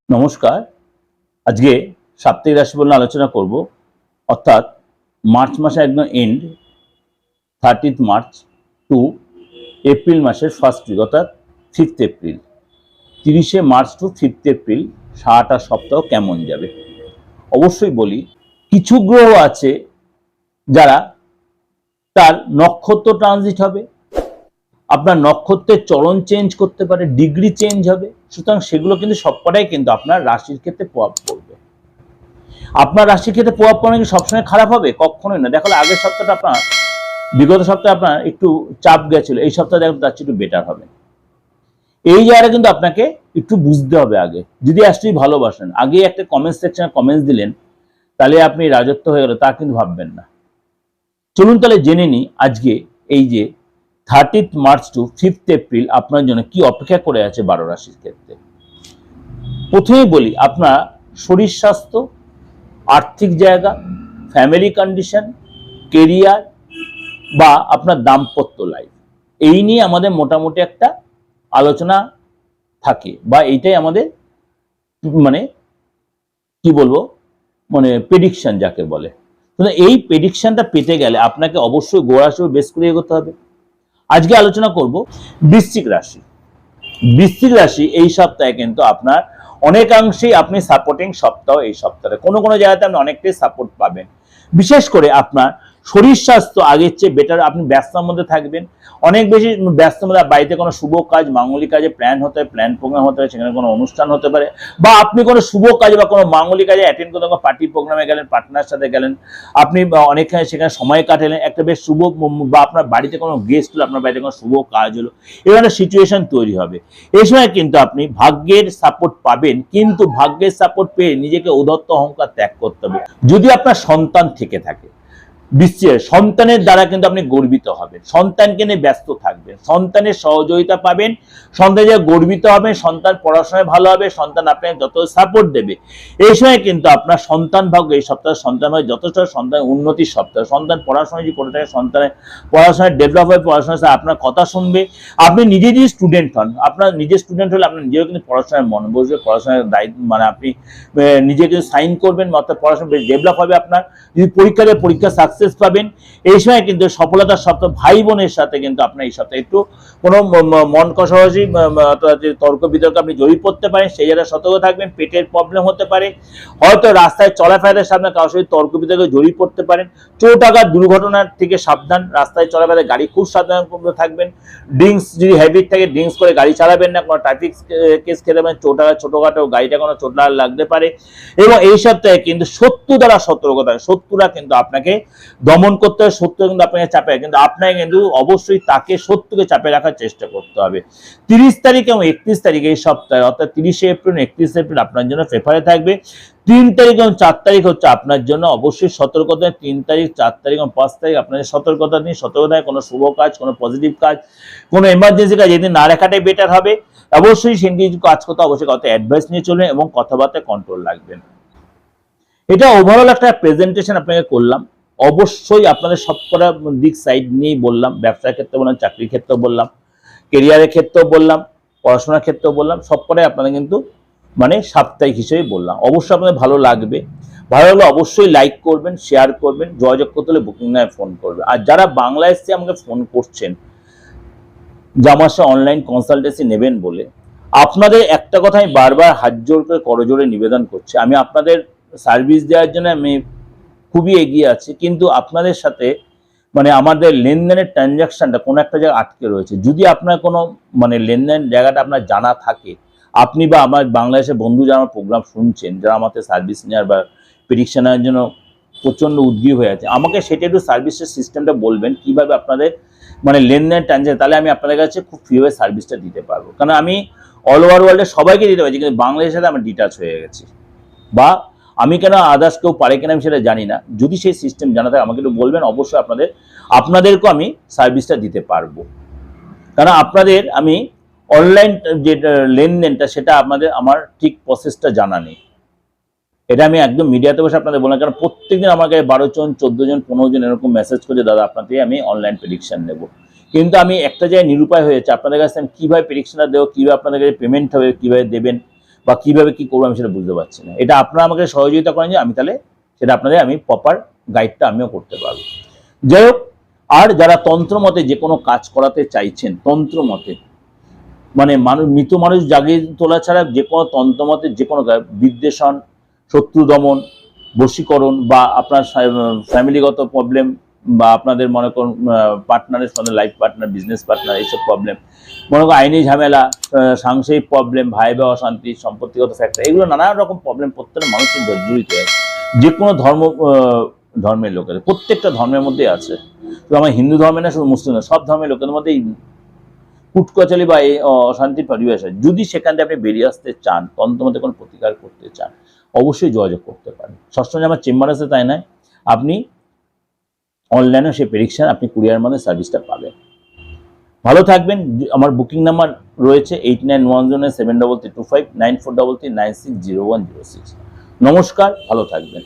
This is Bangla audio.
নমস্কার। আজকে সাপ্তাহিক রাশিফল নিয়ে আলোচনা করব। অর্থাৎ মার্চ মাসে একদম এন্ড 30 মার্চ টু এপ্রিল মাসের ফার্স্ট উইক অর্থাৎ 5 এপ্রিল, 30 মার্চ টু 5 এপ্রিল সারাটা সপ্তাহ কেমন যাবে। অবশ্যই বলি, কিছু গ্রহ আছে যারা তার নক্ষত্র ট্রানজিট হবে, আপনার নক্ষত্রের চলন চেঞ্জ করতে পারে, ডিগ্রি চেঞ্জ হবে। সুতরাং সেগুলো কিন্তু সবকটাই কিন্তু আপনার রাশির ক্ষেত্রে প্রভাব পড়বে। আপনার রাশির ক্ষেত্রে প্রভাব পড়ে কি সবসময় খারাপ হবে? কখনোই না। দেখো, আগের সপ্তাহটা আপনার, বিগত সপ্তাহে আপনার একটু চাপ গেছিল, এই সপ্তাহে দেখো তার চেয়ে একটু বেটার হবে। এই জায়গাটা কিন্তু আপনাকে একটু বুঝতে হবে। আগে যদি অ্যাকচুয়ালি ভালোবাসেন, আগে একটা কমেন্ট সেকশনে কমেন্টস দিলেন তাহলে আপনি রাজত্ব হয়ে গেল, তা কিন্তু ভাববেন না। চলুন তাহলে জেনে নিই আজকে এই যে 30 মার্চ টু 5 এপ্রিল আপনার জন্য কি অপেক্ষা করে আছে 12 রাশির ক্ষেত্রে। প্রথমেই বলি, আপনার শরীর স্বাস্থ্য, আর্থিক জায়গা, ফ্যামিলি কন্ডিশন, কেরিয়ার বা আপনার দাম্পত্য লাইফ, এই নিয়ে আমাদের মোটামুটি একটা আলোচনা থাকে, বা এইটাই আমাদের মানে কি বলবো, মানে প্রেডিকশন যাকে বলে। তো এই প্রেডিকশনটা পেতে গেলে আপনাকে অবশ্যই গোড়া হিসেবে বেশ করে এগোতে হবে। আজকে আলোচনা করব বৃশ্চিক রাশি। বৃশ্চিক রাশি এই সপ্তাহে কিন্তু আপনার অনেকাংশেই আপনি সাপোর্টিং সপ্তাহ। এই সপ্তাহে কোনো কোনো জায়গাতে আপনি অনেকটাই সাপোর্ট পাবেন। বিশেষ করে আপনার শরীর স্বাস্থ্য আগের চেয়ে বেটার, আপনি ব্যস্ততার মধ্যে থাকবেন, অনেক বেশি ব্যস্ত মধ্যে। বাড়িতে কোনো শুভ কাজ, মাঙ্গলিক কাজে প্ল্যান হতে হয়, প্ল্যান প্রোগ্রাম হতে হয়, সেখানে কোনো অনুষ্ঠান হতে পারে, বা আপনি কোনো শুভ কাজে বা কোনো মাঙ্গলিক কাজে অ্যাটেন্ড করতে, পার্টি প্রোগ্রামে গেলেন, পার্টনার সাথে গেলেন, আপনি অনেকখানে সেখানে সময় কাটালেন, একটা বেশ শুভ, বা আপনার বাড়িতে কোনো গেস্ট হলো, আপনার বাড়িতে কোনো শুভ কাজ হলো, এরকম একটা সিচুয়েশন তৈরি হবে। এই সময় কিন্তু আপনি ভাগ্যের সাপোর্ট পাবেন, কিন্তু ভাগ্যের সাপোর্ট পেয়ে নিজেকে উদ্ধত্ত অহংকার ত্যাগ করতে হবে। যদি আপনার সন্তান থেকে থাকে, বিশ্বের সন্তানের দ্বারা কিন্তু আপনি গর্বিত হবেন, সন্তানকে নিয়ে ব্যস্ত থাকবেন, সন্তানের সহযোগিতা পাবেন, সন্তান যে গর্বিত হবে, সন্তান পড়াশোনায় ভালো হবে, সন্তান আপনাকে যত সাপোর্ট দেবে। এই সময় কিন্তু আপনার সন্তান ভাগ্য এই সপ্তাহে সন্তান হয় যথেষ্ট, সন্তান উন্নতির সপ্তাহ। সন্তান পড়াশোনা যদি করে থাকে, সন্তানের পড়াশোনায় ডেভেলপ হয়, পড়াশোনার সাথে আপনার কথা শুনবে। আপনি নিজে যদি স্টুডেন্ট হন, আপনার নিজের স্টুডেন্ট হলে আপনার নিজেও কিন্তু পড়াশোনায় মন বসবে, পড়াশোনার দায়িত্ব মানে আপনি নিজেকে সাইন করবেন, অর্থাৎ পড়াশোনা বেশ ডেভেলপ হবে। আপনার যদি পরীক্ষা দেয়, পরীক্ষা সাকসেস পাবেন। এই সময় কিন্তু সফলতার সপ্তাহ। ভাই বোনের সাথে কিন্তু আপনার এই সপ্তাহে একটু কোনো মন কষাকষি, তর্ক বিতর্ক আপনি জড়িয়ে পড়তে পারেন, সেই জায়গায় সতর্ক থাকবেন। পেটের প্রবলেম হতে পারে, হয়তো রাস্তায় চলাফেরার সামনে কারোর সাথে তর্ক বিতর্কে জড়িয়ে পড়তে পারেন। চোট আঘাত দুর্ঘটনার থেকে সাবধান। রাস্তায় চলাফেরায় গাড়ি খুব সাবধান থাকবেন। ড্রিঙ্কস যদি হ্যাবিট থাকে, ড্রিঙ্কস করে গাড়ি চালাবেন না। কোনো ট্রাফিক কেস খেতে পারেন, চোট আঘাত ছোটখাটো গাড়িটা কোনো চোট লাগতে পারে। এবং এই সপ্তাহে কিন্তু শত্রু দ্বারা সতর্কতা, শত্রুরা কিন্তু আপনাকে দমন করতে হবে, শত্রু কিন্তু আপনাকে চাপে, কিন্তু আপনাকে কিন্তু অবশ্যই তাকে শত্রুকে চাপে রাখার চেষ্টা করতে হবে। 30 তারিখ এবং 31 তারিখ এই সপ্তাহে, অর্থাৎ 30 এপ্রিল 31 এপ্রিল আপনার জন্য ফেভারে থাকবে। 3 তারিখ এবং 4 তারিখ হচ্ছে আপনার জন্য অবশ্যই সতর্কতা। 3 তারিখ, 4 তারিখ এবং 5 তারিখ আপনাদের সতর্কতা নিয়ে, সতর্কতায় কোনো শুভ কাজ, কোনো পজিটিভ কাজ, কোনো এমার্জেন্সি কাজ এদিন না রাখাটাই বেটার হবে। অবশ্যই সেদিন কিছু কাজ করতে অবশ্যই কত অ্যাডভাইস নিয়ে চলবেন এবং কথাবার্তায় কন্ট্রোল রাখবেন। এটা ওভারঅল একটা প্রেজেন্টেশন আপনাকে করলাম। অবশ্যই আপনাদের সবকটা দিক সাইড নিয়েই বললাম। ব্যবসার ক্ষেত্রে বললাম, চাকরির ক্ষেত্রেও বললাম, কেরিয়ারের ক্ষেত্রেও বললাম, পড়াশোনার ক্ষেত্রেও বললাম, সবকটাই আপনাদের কিন্তু মানে সাপ্তাহিক হিসেবে বললাম। অবশ্যই আপনাদের ভালো লাগবে। ভালো লাগলে অবশ্যই লাইক করবেন, শেয়ার করবেন, যোগাযোগ করতে হলে বুকিং নামে ফোন করবেন। আর যারা বাংলাদেশে আমাকে ফোন করছেন যে আমার সাথে অনলাইন কনসালটেন্সি নেবেন বলে, আপনাদের একটা কথা আমি বারবার হাত জোর করে করজোড়ে নিবেদন করছি, আমি আপনাদের সার্ভিস দেওয়ার জন্য আমি খুবই এগিয়ে আছি, কিন্তু আপনাদের সাথে মানে আমাদের লেনদেনের ট্রানজাকশনটা কোনো একটা জায়গায় আটকে রয়েছে। যদি আপনার কোনো মানে লেনদেন জায়গাটা আপনার জানা থাকে, আপনি বা আমার বাংলাদেশের বন্ধু যারা আমার প্রোগ্রাম শুনছেন, যারা আমাদের সার্ভিস নেওয়ার বা প্রেডিকশনের জন্য প্রচণ্ড উদ্গ্রীব হয়ে আছে, আমাকে সেটা একটু সার্ভিসের সিস্টেমটা বলবেন, কিভাবে আপনাদের মানে লেনদেন ট্রানজাকশন, তাহলে আমি আপনাদের কাছে খুব ফ্রিভাবে সার্ভিসটা দিতে পারবো। কারণ আমি অল ওভার ওয়ার্ল্ডে সবাইকে দিতে পারছি, কিন্তু বাংলাদেশের সাথে আমি ডিটাচ হয়ে গেছি, বা আমি কেন আদার্স কেউ পারে কিনা আমি সেটা জানি না। যদি সেই সিস্টেম জানা থাকে আমাকে একটু বলবেন, অবশ্যই আপনাদেরকেও আমি সার্ভিসটা দিতে পারবো। কারণ আপনাদের আমি অনলাইন যে লেনদেনটা সেটা আমার ঠিক প্রসেসটা জানা নেই। এটা আমি একদম মিডিয়াতে বসে আপনাদের বললাম, কারণ প্রত্যেকদিন আমাকে 12 জন, 14 জন, 15 জন এরকম মেসেজ করে, দাদা আপনার থেকে আমি অনলাইন প্রেডিকশন নেব। কিন্তু আমি একটা জায়গায় নিরুপায় হয়েছে, আপনাদের কাছে আমি কীভাবে প্রেডিকশনটা দেবো, কীভাবে আপনাদের কাছে পেমেন্ট হবে, কীভাবে দেবেন, বা কিভাবে কি করবো আমি সেটা বুঝতে পারছি না। এটা আপনারা আমাকে সহযোগিতা করেন যে আমি তাহলে সেটা আপনাদের আমি প্রপার গাইডটা আমিও করতে পারবো। যাই হোক, আর যারা তন্ত্র মতে যে কোনো কাজ করাতে চাইছেন, তন্ত্র মতে মানে মৃত মানুষ জাগিয়ে তোলা ছাড়া যে কোনো তন্ত্রমতে যে কোনো বিদ্বেষণ, শত্রু দমন, বশীকরণ বা আপনার ফ্যামিলিগত প্রবলেম বা আপনাদের মনে করুন পার্টনারের সঙ্গে লাইফ পার্টনার, বিজনেস পার্টনার, এইসব প্রবলেম, মনে করুন আইনি ঝামেলা, সাংসারিক প্রবলেম, ভাই ভাই অশান্তি, সম্পত্তিগত ফ্যাক্টর, এগুলো নানান রকম প্রবলেম প্রত্যেকটা মানুষের জড়িত আছে। যে কোনো ধর্মের লোকের, প্রত্যেকটা ধর্মের মধ্যেই আছে। শুধু আমার হিন্দু ধর্মে না, শুধু মুসলিম না, সব ধর্মের লোকের মধ্যেই কুটকচালি বা এই অশান্তির পরিবেশ হয়। যদি সেখান থেকে আপনি বেরিয়ে আসতে চান, তন্ত্রমতে কোনো প্রতিকার করতে চান, অবশ্যই যোগাযোগ করতে পারেন। সবসময় আমার চেম্বার আছে তাই নয়, আপনি অনলাইনেও সেই প্রেডিকশন আপনি কুরিয়ার মধ্যে সার্ভিসটা পাবেন। ভালো থাকবেন। আমার বুকিং নাম্বার রয়েছে 8910733325 9433960106। নমস্কার, ভালো থাকবেন।